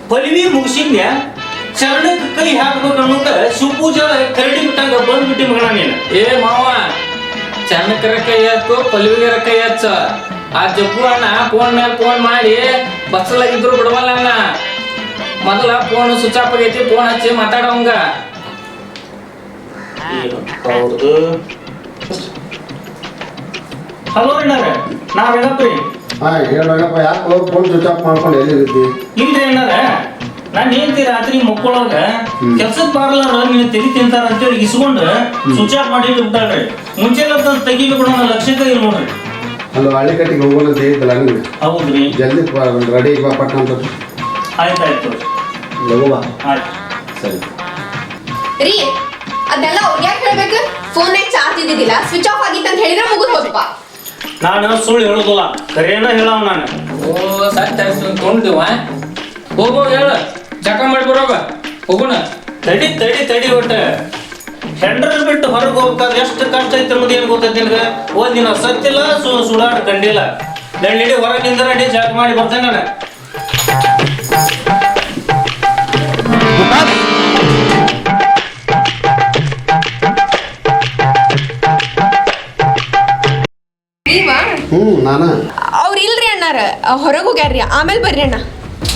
ಪಲ್ವಿ ಮುಗಿಸಿದ್ಯಾ ಚರಣಕ್ಕೆ ಕೈ ಹಾಕ್ಬೇಕು ಅನ್ನೋಕ ಶಿವಪೂಜಾ ಕರಡಿ ಬಿಟ್ಟಂಗ ಬಂದ್ಬಿಟ್ಟಿ ಮಗಣ ನೀನು. ಏ ಮಾವ ಚರಣಕರ ಕೈ ಹಾಕು ಪಲ್ವಿಗರ ಕೈ ಹಚ್ಚ. ಆ ಜಪ್ಪು ಅಣ್ಣ ಫೋನ್ ಮೇಲೆ ಫೋನ್ ಮಾಡಿ ಬಸ್ಸಲಾಗಿದ್ರು ಬಿಡವಲ್ಲ ಅಣ್ಣ. ಮೊದಲ ಫೋನ್ ಸ್ವಿಚ್ ಆಫ್ ಆಗೈತಿ, ಫೋನ್ ಹಚ್ಚಿ ಮಾತಾಡೋಂಗ. ಹೌದು. ಹಲೋ ಅಣ್ಣಾರ, ನಾ ರಂಗಪ್ಪ ರೀ. ಹೇಳಪ್ಪ, ಯಾಕೆ ಫೋನ್ ಸ್ವಿಚ್ ಆಫ್ ಮಾಡ್ಕೊಂಡು ಎಲ್ಲಿದ್ದಿ? ಇಲ್ರಿ ಅಣ್ಣಾರ, ನಾನು ಹೇಳ್ತಿ ರಾತ್ರಿ ಮಕ್ಕಳಾಗ ಕೆಲ್ಸಕ್ಕೆ ಬರಲಾರ ನೀನು ತೆಗಿ ತಿಂತಾರ ಅಂತೇಳಿ ಇಸ್ಕೊಂಡು ಸ್ವಿಚ್ ಆಫ್ ಮಾಡಿ ಬಿಟ್ಟಾಳ್ರಿ. ಮುಂಚೆಲ್ಲ ತೆಗಿಬೇಕು ಅನ್ನೋ ಲಕ್ಷ್ಯಕ್ಕೆ ಇಲ್ಲ ನೋಡ್ರಿ. ಅಲ್ಲ, ಹಳ್ಳಿ ಕಟ್ಟಿಗೆ ಹೋಗೋಣ ಅಂತ ಹೇಳಿದ್ದಲ್ಲ ಹಂಗೆ. ಹೌದ್ರಿ, ಜಲ್ದಿ ರೆಡಿ ಬಾ ಪಟ್ಟ ಅಂತ. ಆಯ್ತಾಯ್ತು ಲಘು ಬಾ. ಆಯ್ತು ಸರಿ ರೀ. ಅದೆಲ್ಲ ಅವ್ರಿಗೆ ಯಾಕೆ ಹೇಳ್ಬೇಕು? ಫೋನ್ನಾಗ ಚಾರ್ಜ್ ಇದ್ದಿದ್ದಿಲ್ಲ, ಸ್ವಿಚ್ ಆಫ್ ಆಗಿತ್ತು ಅಂತ ಹೇಳಿದ್ರೆ ಮುಗಿದು ಹೋದಪ್ಪ. ನಾನು ಸುಳ್ಳು ಹೇಳೋದಿಲ್ಲ, ಕರೆಯನ್ನ ಹೇಳವ್ ನಾನು. ಓ ಸತ್ಯ ತೊಗೊಂಡಿವ. ಹೋಗೋ ಹೇಳ, ಚಕ ಮಾಡಿ ಬರೋಗ ಹೋಗೋಣ. ತಡಿ ತಡಿ ತಡಿ ಒಟ್ಟ ಹೆಂಡ್ರ ಬಿಟ್ಟು ಹೊರಗೆ ಹೋಗ್ಬೇಕಾದ್ರೆ ಎಷ್ಟು ಕಷ್ಟ ಐತೆ ಅನ್ನೋದು ಏನು ಗೊತ್ತೈತಿ ನಿನಗೆ? ಒಂದಿನ ಸತ್ತಿಲ್ಲ, ಸುಡಾಡ್ ಕಂಡಿಲ್ಲ. ನಡಿ ಹೊರಗೆ ನಿಂದ ನಡಿ, ಜಾಕ್ ಮಾಡಿ ಬರ್ತೇನೆ ನಾನು. ನಾನು ಅವ್ರು ಇಲ್ರಿ ಅಣ್ಣಾರ, ಹೊರಗೆ ಹೋಗ್ಯಾರ್ರಿ. ಆಮೇಲೆ ಬರ್ರಿ ಅಣ್ಣ.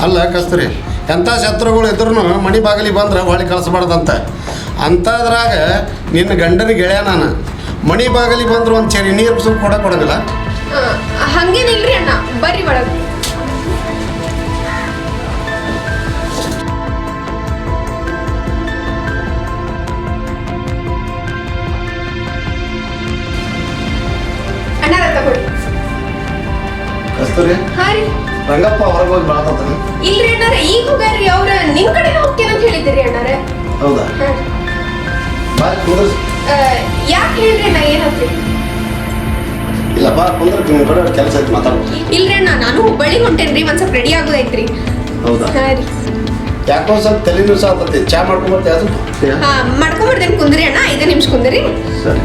ಅಲ್ಲ ಕಸ್ತೂರಿ, ಎಂಥ ಶತ್ರುಗಳು ಇದ್ರೂ ಮಣಿ ಬಾಗಿಲಿಗೆ ಬಂದ್ರೆ ಹೊಳಿ ಕಳಿಸ್ಬಾರ್ದಂತ. ಅಂಥದ್ರಾಗ ನಿನ್ನ ಗಂಡನ ಗೆಳೆಯ ನಾನು. ಮಣಿ ಬಾಗಿಲಿಗೆ ಬಂದ್ರೆ ಒಂದು ಚರಿ ನೀರು ಸ್ವಲ್ಪ ಕೊಡೋಂಗಿಲ್ಲ. ಹಂಗೇನಿಲ್ರಿ ಅಣ್ಣ, ಬರ್ರಿ ಒಳಗೆ. ಅಣ್ಣಾರ ತಗೊಳ್ಳಿ. ಕಸ್ತೂರಿ, ಹಾ ರೀ. ರಂಗಪ್ಪ ಹೊರಗೆ ಹೋಗಿ ಬಾಳ್ತಾನೆ. ಇಲ್ರಿ ಅಣ್ಣಾರ, ಈಗ ಹೋಗ್ಯಾರ್ರಿ. ಅವ್ರ ನಿಮ್ ಕಡೆ ಹೋಗ್ತೇನೆ ಅಂತ ಹೇಳಿದ್ರಿ ಅಣ್ಣಾರ. ಹೌದಾ? ಬಾ ಕುಂದ್ರಸ್. ಯಾಕೆ ಹೇಳ್ರಿ ಅಣ್ಣ, ಏನಂತ್ರಿ? ಇಲ್ಲ ಬಾ ಕುಂದ್ರ, ನಿಮ್ಮ ಕಡೆ ಕೆಲಸ ಐತಿ, ಮಾತಾಡ್ಬೋದು. ಇಲ್ರಿ ಅಣ್ಣ, ನಾನು ಹುಬ್ಬಳ್ಳಿಗೆ ಹೊಂಟೇನ್ರಿ, ಒಂದ್ ಸ್ವಲ್ಪ ರೆಡಿ ಆಗೋದೈತ್ರಿ. ಹೌದಾ? ಹಾ ರೀ. ಯಾಕೋ ಸ್ವಲ್ಪ ತಲೆನೂ ಸಾತತಿ, ಚಾ ಮಾಡ್ಕೊಂಬರ್ತೀಯ? ಅದು ಹಾ ಮಾಡ್ಕೊಂಬರ್ತೇನೆ, ಕುಂದ್ರಿ ಅಣ್ಣ. 5 ನಿಮಿಷ ಕುಂದ್ರಿ. ಸರಿ.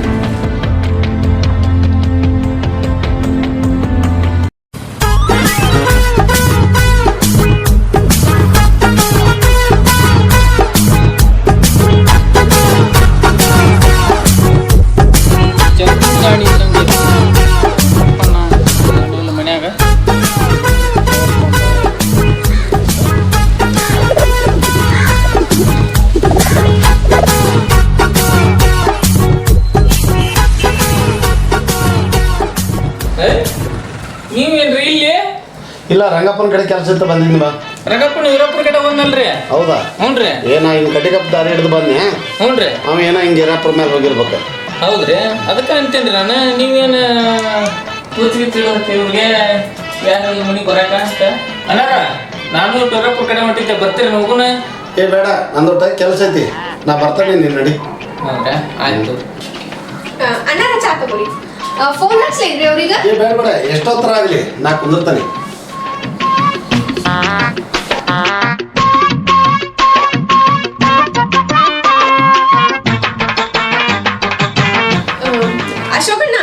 ಮನ್ಯಾಗ ನೀವೇನ್ರಿ ಇಲ್ಲಿ? ಇಲ್ಲ, ರಂಗಪ್ಪನ ಕಡೆ ಕೆಲಸ ಇತ್ತು, ಬಂದಿದ್ದೀನಿ ಬಾ. ರಂಗಪ್ಪನ ವೀರಪ್ಪನ ಕಡೆ ಬಂದಲ್ರಿ? ಹೌದಾ? ಹ್ಞೂನ್ರಿ. ಏನ ಹಿಂಗೆ ಕಟ್ಟಿಗಪ್ಪ ದಾರಿ ಹಿಡಿದು ಬಂದೆ. ಹ್ಞೂನ್ರಿ. ಅವ ಏನೋ ಹಿಂಗೆ ವೀರಪ್ಪನ ಮೇಲೆ ಹೋಗಿರ್ಬೇಕು. ಹೌದ್ರಿ, ಅದಕ್ಕೆ ಅಂತೇನ್ರಿ ನಾನು. ನೀವೇನು ಕೂತ್ಗಿ ತಿಳೋಕೆ ಇವ್ರಿಗೆ ಯಾರು ಮನೆಗೆ ಬರಾಕ ಅಂತ ಅನ್ನಾರ. ನಾನು ವೀರಪ್ಪನ ಕಡೆ ಹೊಂಟಿದ್ದೆ, ಬರ್ತೀರಿ ಹೋಗೋಣ? ಏ ಬೇಡ, ನಂದೊಟ್ಟ ಕೆಲಸ ಐತಿ, ನಾ ಬರ್ತೇನೆ, ನೀನು ನಡಿ. ಹೌದಾ? ಆಯ್ತು. ಅಣ್ಣಾರ ಚಾ ತಗೋರಿ. ಫೋನ್ ಹಚ್ಲಿದ್ರಿ ಅವ್ರಿಗೆ? ಏ ಬೇಡ ಬೇಡ, ಎಷ್ಟೊತ್ತರ ಆಗಲಿ, ನಾ ಕುಂದಿರ್ತಾನೆ. ಅಶೋಕಣ್ಣ,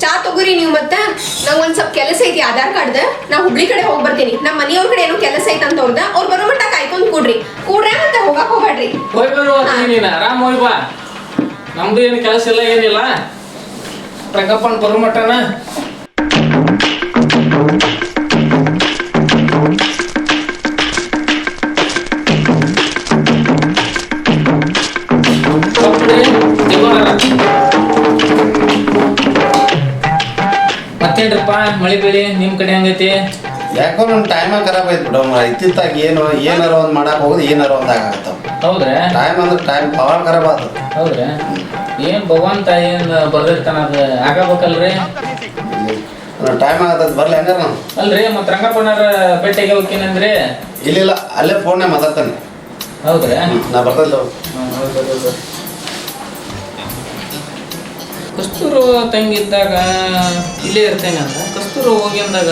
ಚಾ ತಗೋರಿ ನೀವು. ಮತ್ತೆ ನಂಗೆ ಒಂದ್ ಸ್ವಲ್ಪ ಕೆಲಸ ಐತಿ ಆಧಾರ್ ಕಾರ್ಡ್. ನಾ ಹುಬ್ಳಿ ಕಡೆ ಹೋಗಿ ಬರ್ತೀನಿ. ನಮ್ಮ ಮನೆಯವ್ರ ಕಡೆ ಏನೋ ಕೆಲಸ ಐತೆ ಅಂತ ಅವ್ರದ್ದು. ಅವ್ರು ಬರೋ ಮಟ್ಟ ಕಾಯ್ಕೊಂಡ್ ಕೂಡ್ರಿ ಮತ್ತೆ ಹೋಗಕ್ ಹೋಗ್ಬೇಡ್ರಿ. ಹೋಗಿ ಬರುವ ನೀನು ಆರಾಮ್ ಹೋಗಿ ಬಾ. ನಮ್ದು ಏನು ಕೆಲಸ ಇಲ್ಲ, ಏನಿಲ್ಲ. ರಂಗಪ್ಪನ ಬರೋ ಮಟ್ಟನ ಮತ್ತೇನ್ರಪ್ಪ, ಮಳೆ ಬೆಳಿ ನಿಮ್ ಕಡೆ ಹಂಗೈತಿ? ಯಾಕೋ ನಮ್ಮ ಟೈಮ ಖರಾಬ್ ಐತಿ ಬಿಡೋ. ಇತ್ತಿತ್ತಾಗ ಏನಾರ ಒಂದು ಮಾಡಕ್ಕೆ ಹೋಗೋದು, ಏನಾರ ಒಂದು ಆಗಾಗತ್ತವ. ಹೌದ್ರಾ? ಟೈಮ್ ಅಂದ್ರೆ ಟೈಮ್ ಭಾಳ ಖರಾಬ್ ಆತು. ಹೌದ್ರಾ? ಏನ್ ಭಗವಂತ ಏನ್ ಬರ್ದಿರ್ತಾನ ಅದು ಆಗಬೇಕಲ್ರಿ. ಟೈಮ್ ಆಗತ್ತದ ಬರ್ಲಿ ಹಂಗಾರ ನಾನು. ಅಲ್ರಿ ಮತ್ ರಂಗಪ್ಪನವ್ರ ಭೇಟಿಗೆ ಹೋಗ್ತೀನಂದ್ರಿ. ಇಲ್ಲ ಅಲ್ಲೇ ಫೋನ್ನೇ ಮಾತಾಡ್ತಾನೆ. ಹೌದ್ರಾ? ನಾ ಬರ್ತಲ್ಲ. ಹೌದು. ಕಸ್ತೂರು ತಂಗಿದ್ದಾಗ ಇಲ್ಲೇ ಇರ್ತೇನೆ ಅಂತ ಕಸ್ತೂರು ಹೋಗಿಂದಾಗ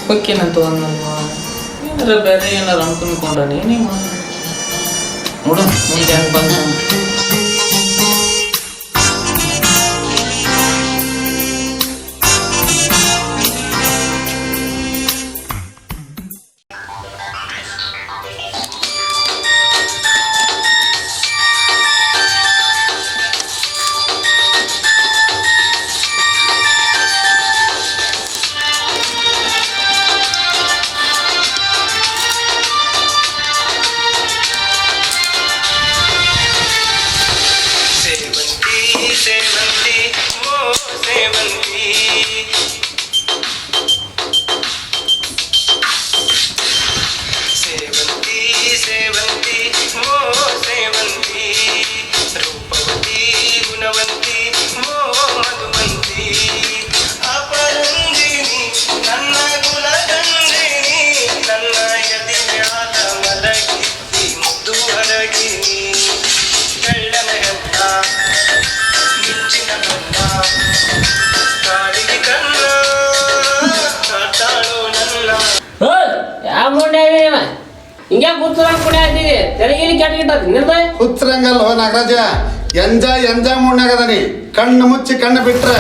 ಹೊಕ್ಕೇನಂತ ಏನಾರ ಬೇರೆ ಏನಾರು ಅನ್ಕೊಂಡ್ಕೊಂಡ್ರೆ ನೀವು ನೋಡು ಮುಂದೆ ಹೆಂಗೆ ಬಂದು ಹಿಂಗ್ಯಾ ಕೂತ್ರಂಗ ಕುಣಿ ಹಾಕ್ತಿದಿ ತೆಲಗಿಲಿ ಕೆಟ್ಟಗಿಟ್ಟದ ನಿಂದ ಕೂತ್ರಂಗಲ್ಲ ನಾಗರಾಜ ಎಂಜಾಯ್ ಮೂಡ್ನಾಗದಾನಿ. ಕಣ್ಣು ಮುಚ್ಚಿ ಕಣ್ಣು ಬಿಟ್ರ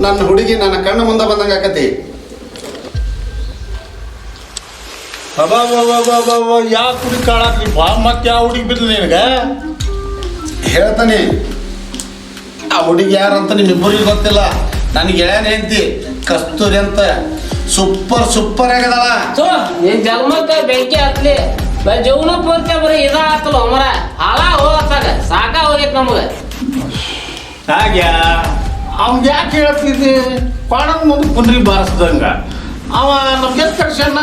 ನನ್ನ ಹುಡುಗಿ ನನ್ನ ಕಣ್ಣು ಮುಂದೆ ಬಂದಂಗ ಆಕತಿ. ಯಾವ ಕುಡಿ ಕಾಳಾಕ್ರಿ ಬಾ ಮತ್ತೆ ಯಾವ ಹುಡುಗಿ ಬಿದ್ದು ನಿನಗ ಹೇಳ್ತಾನೆ. ಆ ಹುಡುಗಿ ಯಾರಂತ ನಿಮ್ಮಿಬ್ಬರಿಗೆ ಗೊತ್ತಿಲ್ಲ. ನನಗೆ ಗೆಳೆಯನ ಹೆಂಡತಿ ಕಸ್ತೂರಿ ಅಂತ ಸೂಪರ್ ಆಗದಲ್ಲ. ನೀನ್ ಜಗಮಕ್ಕ ಬೆಂಕಿ ಹತ್ಲಿ ಜೀವನ ಪೂರ್ತಿ ಬರೀ ಇದ ಆತಲ್ಲ ಮರ ಹಾಳ ಹೋಗತ್ತಾಗ ಸಾಕ ಹೋಗೈತ್ ನಮಗ. ಹಾಗ್ಯಾ ಅವ್ನ್ ಯಾಕೆ ಹೇಳ್ತಿದ್ದಿ? ಪಾಣದ ಮುಂದೆ ಕುಂದ್ರಿ ಬಾರಿಸ್ದಂಗ ಅವ ನಮ್ಗೆ ಕರ್ಸಣ್ಣ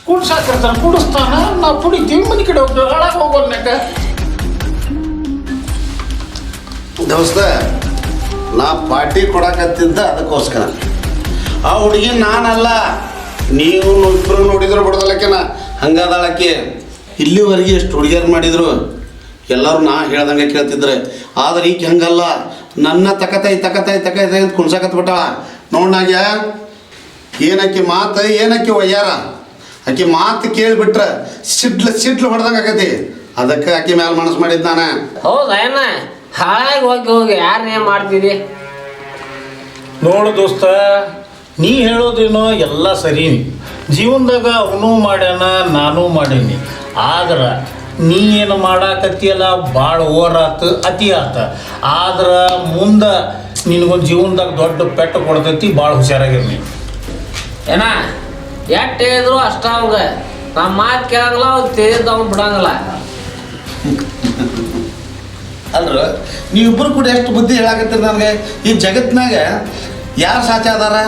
ಕುಡ್ಸಾಕಿರ್ತಾನ ಕುಡಿಸ್ತಾನ ನಾವು ಕುಡಿತೀವಿ ಮನೆ ಕಡೆ ಹೋಗ್ತೀವಿ ಹಾಳಾಗ ಹೋಗೋನ್ಯಾಕ. ದೋಸ್ತ ನಾ ಪಾರ್ಟಿ ಕೊಡಕತ್ತಿದ್ದ ಅದಕ್ಕೋಸ್ಕರ. ಆ ಹುಡುಗಿ ನಾನಲ್ಲ, ನೀವು ಇಬ್ಬರು ನೋಡಿದ್ರು ಬಿಡದಲ್ಲಕ್ಕೆನ ಹಂಗದಾಳಕ್ಕೆ. ಇಲ್ಲಿವರೆಗೆ ಎಷ್ಟು ಹುಡುಗಿಯರು ಮಾಡಿದ್ರು ಎಲ್ಲರೂ ನಾ ಹೇಳ್ದಂಗೆ ಕೇಳ್ತಿದ್ರೆ. ಆದ್ರೆ ಈಗ ಹಂಗಲ್ಲ, ನನ್ನ ತಕತೈ ಅಂತ ಕುಣ್ಸಾಕತ್ ಬಿಟ್ಟಾಳ. ನೋಡ್ನಾಗ್ಯ ಏನಕ್ಕೆ ಮಾತು ಏನಕ್ಕೆ ಒಯ್ಯಾರ. ಆಕೆ ಮಾತು ಕೇಳಿಬಿಟ್ರೆ ಸಿಡ್ಲು ಹೊಡೆದಂಗೆ ಆಕತಿ. ಅದಕ್ಕೆ ಆಕೆ ಮ್ಯಾಲ ಮನಸ್ಸು ಮಾಡಿದ್ದು ನಾನು. ಹೌದಾ ಏನ ಹಾಳಾಗಿ ಹೋಗಿ ಯಾರನ್ನೇ ಮಾಡ್ತಿದಿ? ನೋಡು ದೋಸ್ತ, ನೀ ಹೇಳೋದೇನೋ ಎಲ್ಲ ಸರಿ. ಜೀವನದಾಗ ಅವನು ಮಾಡ್ಯಾನ ನಾನು ಮಾಡೀನಿ. ಆದ್ರೆ ನೀ ಏನು ಮಾಡಾಕತ್ತಿಯಲ್ಲ ಭಾಳ ಓವರಾತು ಅತಿ ಆತ. ಆದ್ರೆ ಮುಂದೆ ನಿನಗೊಂದು ಜೀವನದಾಗ ದೊಡ್ಡ ಪೆಟ್ಟು ಕೊಡ್ತೈತಿ. ಭಾಳ ಹುಷಾರಾಗಿರ್ನಿ. ಏನ ಎಟ್ಟು ಹೇಳಿದ್ರು ಅಷ್ಟ ಅವಾಗ ನಮ್ಮ ಮಾತು ಕೇಳಂಗಿಲ್ಲ ಅವ್ರು ತಿಳಿದ ಅವ್ನು ಬಿಡಂಗಿಲ್ಲ. ಅಲ್ರ ನೀವಿಬ್ಬರು ಕೂಡ ಎಷ್ಟು ಬುದ್ಧಿ ಹೇಳಾಕತ್ತೀರಿ ನನಗೆ. ಈ ಜಗತ್ತಿನಾಗ ಯಾರು ಸಾಚ ಅದಾರ?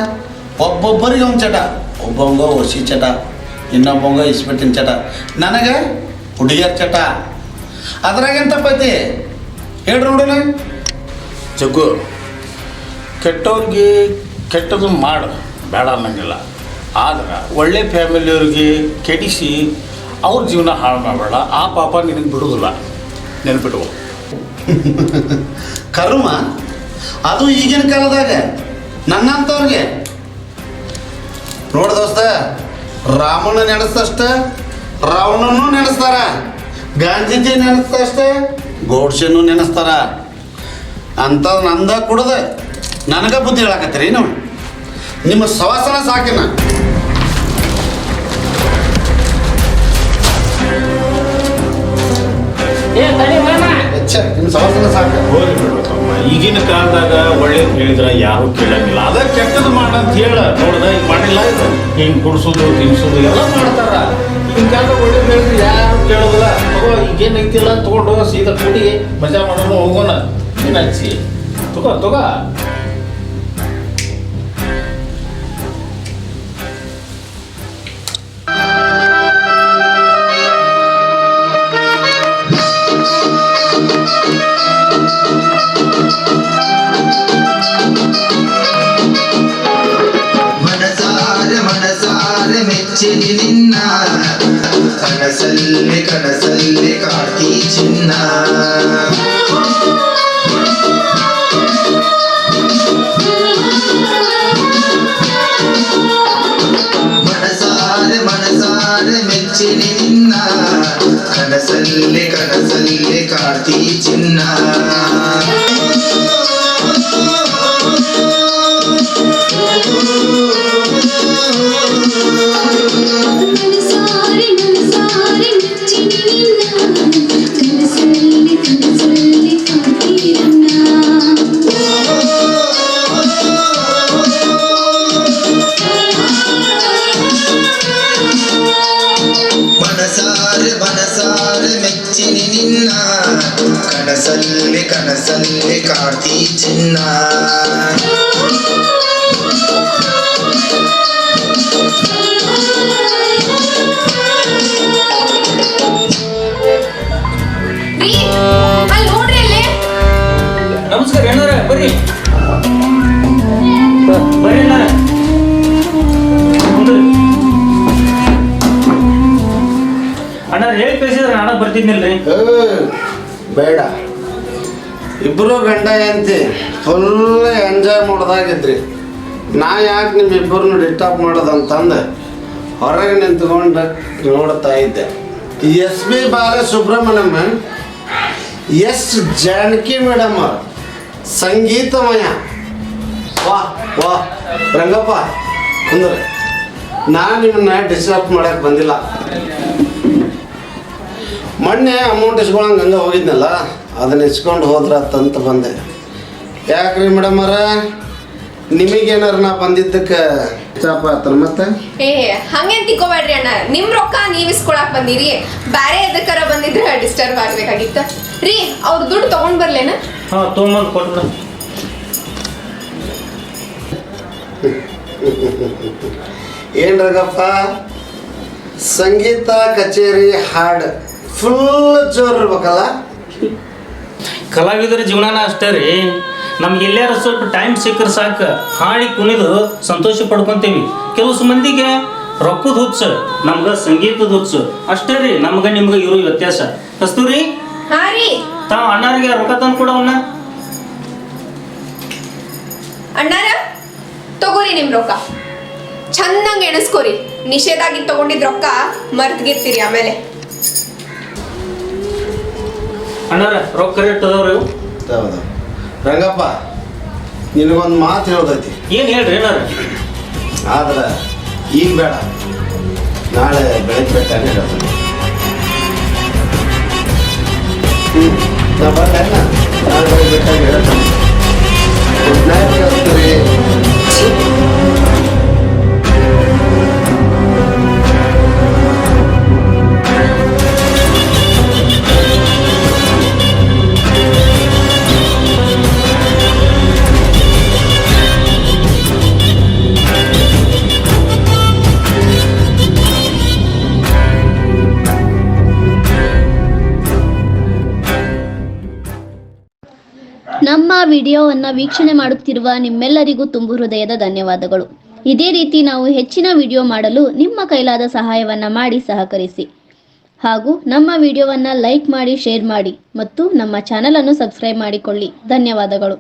ಒಬ್ಬೊಬ್ಬರಿಗೆ ಒಂದು ಚಟ. ಒಬ್ಬವಂಗ ಒಸಿ ಚಟ, ಇನ್ನೊಬ್ಬವಂಗ ಇಸ್ಪೆಟ್ಟಿನ ಚಟ, ನನಗೆ ಹುಡುಗಿಯರ ಚಟ. ಅದ್ರಾಗೇನು ತಪ್ಪೈತಿ ಹೇಳ್ರಿ ನೋಡೋಣ. ಜಗ್ಗು, ಕೆಟ್ಟವ್ರಿಗೆ ಕೆಟ್ಟದ್ದು ಮಾಡು ಬೇಡ ಅನ್ನಂಗಿಲ್ಲ. ಆದ್ರೆ ಒಳ್ಳೆ ಫ್ಯಾಮಿಲಿಯವ್ರಿಗೆ ಕೆಡಿಸಿ ಅವ್ರ ಜೀವನ ಹಾಳು ಮಾಡಬೇಡ. ಆ ಪಾಪ ನಿನಗೆ ಬಿಡುವುದಿಲ್ಲ, ನೆನ್ಪಿಟ್ಟು. ಕರ್ಮ ಅದು ಈಗಿನ ಕಾಲದಾಗ ನನ್ನಂಥವ್ರಿಗೆ. ನೋಡ ದೋಸ್ತ, ರಾಮಣ್ಣ ನೆನೆಸ್ತಷ್ಟ ರಾವಣನೂ ನೆನೆಸ್ತಾರ, ಗಾಂಧೀಜಿ ನೆನೆಸ್ತಷ್ಟ ಗೋಡ್ಸೆನೂ ನೆನೆಸ್ತಾರ. ಅಂಥದ್ದು ನಂದ ಕುಡ್ದ ನನಗೆ ಬುದ್ಧಿ ಹೇಳಾಕತ್ತೀರಿ ನೀವು. ನಿಮ್ಮ ಸವಾಸನ ಸಾಕಿನ. ನಿಮ್ಮ ಸವಾಸನ ಸಾಕು. ಹೋಗಿ ಬಿಡ್ಬೇಕಮ್ಮ. ಈಗಿನ ಕಾಲದಾಗ ಒಳ್ಳೇದು ಹೇಳಿದ್ರೆ ಯಾರು ಕೇಳಂಗಿಲ್ಲ. ಅದ ಕೆಟ್ಟದ್ದು ಮಾಡಂತ ಹೇಳ ನೋಡ್ದ ಈಗ ಮಾಡಿಲ್ಲ. ಹಿಂಗೆ ಕುಡಿಸೋದು ತಿನ್ಸೋದು ಎಲ್ಲ ಮಾಡ್ತಾರ. ಈಗಿನ ಕಾಲದಾಗ ಒಳ್ಳೇದು ಹೇಳಿದ್ರೆ ಯಾರು ಕೇಳೋದಿಲ್ಲ. ತಗೋ ಈಗೇನೈತಿಲ್ಲ ತಗೊಂಡು ಸೀದಾ ಕುಡಿ ಮಜಾ ಮಾಡೋಣ ಹೋಗೋಣ. ಏನು ಹಚ್ಚಿ ತಗೋ ಕನಸಲ್ಲಿ ಕನಸಲ್ಲಿ ಕಾಡ್ತಿ ಚಿನ್ನ ಮನಸಾರೆ ಮನಸಾರೆ ಮೆಚ್ಚಿ ನಿನ್ನ ಕನಸಲ್ಲಿ ಕನಸಲ್ಲಿ ಕಾಡ್ತಿ ಚಿನ್ನ ಮನಸಾರೆ ಮನಸಾರೆ ಮೆಚ್ಚಿ ನಿನ್ನ ಕನಸಲ್ಲಿ ಕನಸಲ್ಲಿ ಕಾಡ್ತೀರನ್ನ ಮನಸಾರೆ ಮನಸಾರೆ ಮೆಚ್ಚಿ ನಿನ್ನ ಕನಸಲ್ಲಿ ಕನಸಲ್ಲಿ ಕಾಡ್ತಿ ಚಿನ್ನ ರೀ ಅಲ್ಲಿ ನೋಡ್ರಿ ಅಲ್ಲಿ ನಮಸ್ಕಾರ ಏನಾರ ಬರ್ರಿ ಬರ್ರಿ ಅಣ್ಣ ಅಣ್ಣ ಹೇಳಿ ಕಳಿಸಿದ್ರೆ ನಾನು ಬರ್ತಿದ್ನಿಲ್ರಿ ಬೇಡ ಇಬ್ಬರು ಗಂಡ ಹೆಂಡತಿ ಫುಲ್ ಎಂಜಾಯ್ ಮಾಡೋದಾಗಿದ್ರಿ ನಾ ಯಾಕೆ ನಿಮ್ಮಿಬ್ಬರನ್ನು ಡಿಸ್ಟರ್ಬ್ ಮಾಡೋದಂತಂದು ಹೊರಗೆ ನಿಂತ್ಕೊಂಡು ನೋಡ್ತಾ ಇದ್ದೆ S B Balasubrahmanyam S Janaki madam ಅವರು ಸಂಗೀತಮಯ ವಾ ವಾ ರಂಗಪ್ಪ ಅಂದ್ರೆ ನಾನು ನಿಮ್ಮನ್ನ ಡಿಸ್ಟರ್ಬ್ ಮಾಡಕ್ಕೆ ಬಂದಿಲ್ಲ. ಮೊನ್ನೆ ಅಮೌಂಟ್ ಇಸ್ಕೊಳಂಗೆ ಹಂಗೆ ಹೋಗಿದ್ನಲ್ಲ ಅದನ್ನ ಇಸ್ಕೊಂಡು ಹೋದ್ರತ್ತಂತ ಬಂದೆ. ಯಾಕ್ರಿ ಮೇಡಮರ ನಿಮಗೇನಾರು ನಾ ಬಂದಿದ್ದಕ್ಕೆ ಚಾಪ ಆತನ ಮತ್ತೆ? ಏ ಹಂಗೇನ್ ತಿಕ್ಕೋಬೇಡ್ರಿ ಅಣ್ಣ, ನಿಮ್ ರೊಕ್ಕ ನೀವ್ ಇಸ್ಕೊಳಕ್ ಬಂದಿರಿ, ಬ್ಯಾರೆ ಎದಕ್ಕಾರ ಬಂದಿದ್ರೆ ಡಿಸ್ಟರ್ಬ್ ಆಗ್ಬೇಕಾಗಿತ್ತ ರೀ. ಅವ್ರ ದುಡ್ಡು ತಗೊಂಡ್ ಬರ್ಲೇನ? ಹಾ ತೊಗೊಂಬಂದು ಕೊಟ್ಬಿಡ. ಏನ್ ರಂಗಪ್ಪ ಸಂಗೀತ ಕಚೇರಿ ಹಾಡು ಫುಲ್ ಜೋರ್ ಇರ್ಬೇಕಲ್ಲ? ಕಲಾವಿದರ ಜೀವನನ ಅಷ್ಟೇ ರೀ. ನಮ್ಗೆ ಎಲ್ಲಾರು ಸ್ವಲ್ಪ ಟೈಮ್ ಸಿಕ್ಕರೆ ಸಾಕು ಹಾಡಿ ಕುಣಿದು ಸಂತೋಷ ಪಡ್ಕೊತೀವಿ. ಕೆಲವು ಮಂದಿಗೆ ರೊಕ್ಕದ ಹುಚ್ಚ, ನಮ್ಗೆ ಸಂಗೀತದ ಹುಚ್ಚ ಅಷ್ಟೇ ರೀ. ನಮ್ಗೆ ನಿಮ್ಗೆ ಇರೋ ವ್ಯತ್ಯಾಸ ಕಸ್ತೂರಿ. ಹಾ ರೀ. ತಾವು ಅಣ್ಣಾರಿಗೆ ರೊಕ್ಕ ತಂದು ಕೊಡವನ್ನ. ಅಣ್ಣಾರ ತಗೋರಿ ನಿಮ್ ರೊಕ್ಕ, ಚಂದಂಗ್ ಎಣಸ್ಕೋರಿ. ನಿಷೇಧಾಗಿ ತಗೊಂಡಿದ್ ರೊಕ್ಕ ಮರ್ತ್ಗಿರ್ತೀರಿ ಆಮೇಲೆ. ಅಣ್ಣಾರ ರೊಕ್ಕ ರೇಟ್ ಅದಾವ್ರಿ ಇವು. ಹೌದು ರಂಗಪ್ಪ, ನಿನಗೊಂದು ಮಾತು ಹೇಳ್ದೈತಿ. ಏನು ಹೇಳ್ರಿ ಏನಾರ? ಆದ್ರೆ ಈಗ ಬೇಡ, ನಾಳೆ ಬೆಳಗ್ಗೆ ಬೇಕಾಗಿ ಹೇಳ್ತೀನಿ. ನಾ ಬರಲ್ಲ, ನಾಳೆ ಬೆಳಗ್ಗೆ ಬೇಕಾಗಿ ಹೇಳ್ತೀನಿ. ಗುಡ್ ನೈಟ್ ಕಸ್ತೂರಿ. ನಮ್ಮ ವಿಡಿಯೋವನ್ನು ವೀಕ್ಷಣೆ ಮಾಡುತ್ತಿರುವ ನಿಮ್ಮೆಲ್ಲರಿಗೂ ತುಂಬು ಹೃದಯದ ಧನ್ಯವಾದಗಳು. ಇದೇ ರೀತಿ ನಾವು ಹೆಚ್ಚಿನ ವಿಡಿಯೋ ಮಾಡಲು ನಿಮ್ಮ ಕೈಲಾದ ಸಹಾಯವನ್ನು ಮಾಡಿ ಸಹಕರಿಸಿ. ಹಾಗೂ ನಮ್ಮ ವಿಡಿಯೋವನ್ನು ಲೈಕ್ ಮಾಡಿ, ಶೇರ್ ಮಾಡಿ ಮತ್ತು ನಮ್ಮ ಚಾನಲನ್ನು ಸಬ್ಸ್ಕ್ರೈಬ್ ಮಾಡಿಕೊಳ್ಳಿ. ಧನ್ಯವಾದಗಳು.